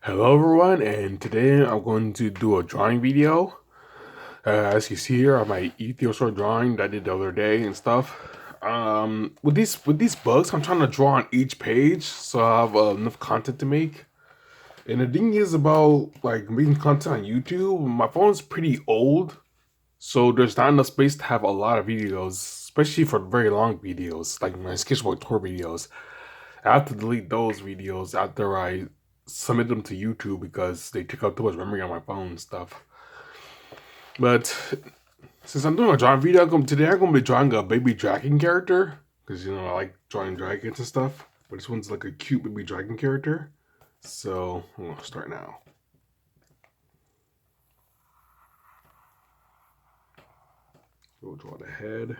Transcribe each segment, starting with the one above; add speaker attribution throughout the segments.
Speaker 1: Hello everyone, and today I'm going to do a drawing video. As you see here, on my dinosaur drawing that I did the other day and stuff. With these books, I'm trying to draw on each page so I have enough content to make. And the thing is about like making content on YouTube, my phone's pretty old, so there's not enough space to have a lot of videos, especially for very long videos, like my sketchbook tour videos. I have to delete those videos after I submit them to YouTube because they took up too much memory on my phone and stuff. But since I'm doing a drawing video, today I'm going to be drawing a baby dragon character. Because, I like drawing dragons and stuff. But this one's like a cute baby dragon character. So, I'm going to start now. We'll draw the head.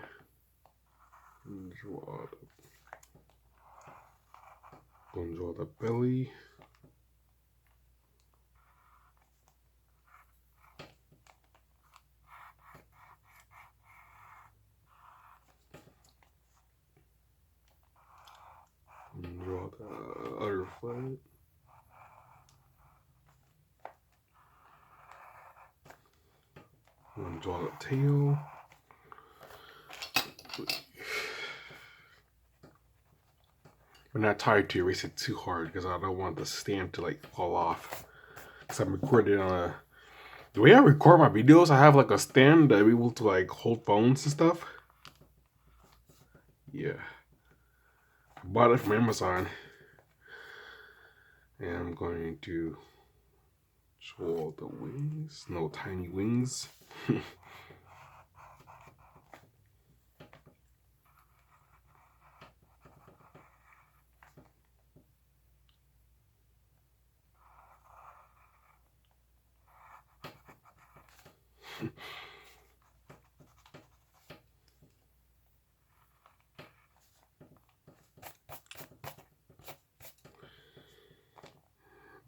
Speaker 1: Draw the belly. Draw the other foot. Draw the tail. I'm not tired to erase it too hard because I don't want the stamp to like fall off. Because I'm recording on the way I record my videos, I have like a stand that I'm able to like hold phones and stuff. Yeah. I bought it from Amazon. And I'm going to draw the wings. No tiny wings.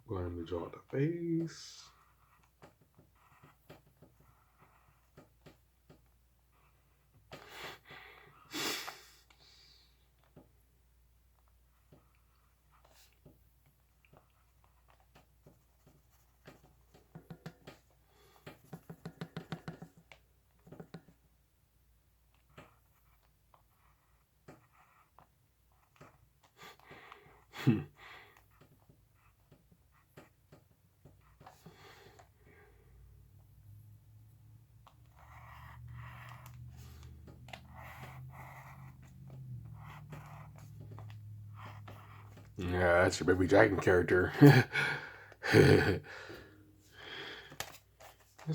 Speaker 1: Going to draw the face. Yeah, that's your baby dragon character. Guess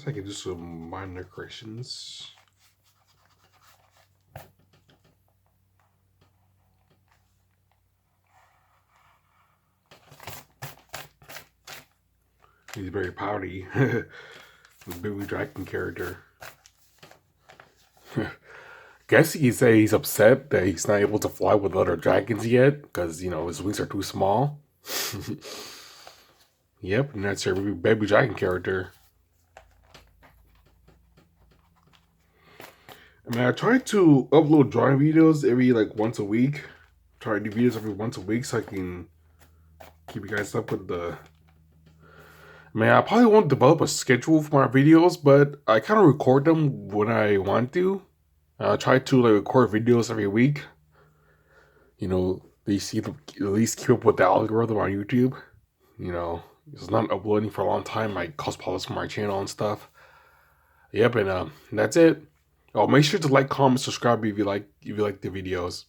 Speaker 1: I can do some minor corrections. He's very pouty. The baby dragon character. Guess you could say he's upset that he's not able to fly with other dragons yet because, his wings are too small. Yep, and that's your baby dragon character. I try to upload drawing videos every like once a week. Try to do videos every once a week so I can keep you guys up with the. I probably won't develop a schedule for my videos, but I kind of record them when I want to. I try to like record videos every week. They see at least keep up with the algorithm on YouTube. It's not uploading for a long time. I cause problems for my channel and stuff. Yep, and that's it. Oh, make sure to like, comment, subscribe if you like the videos.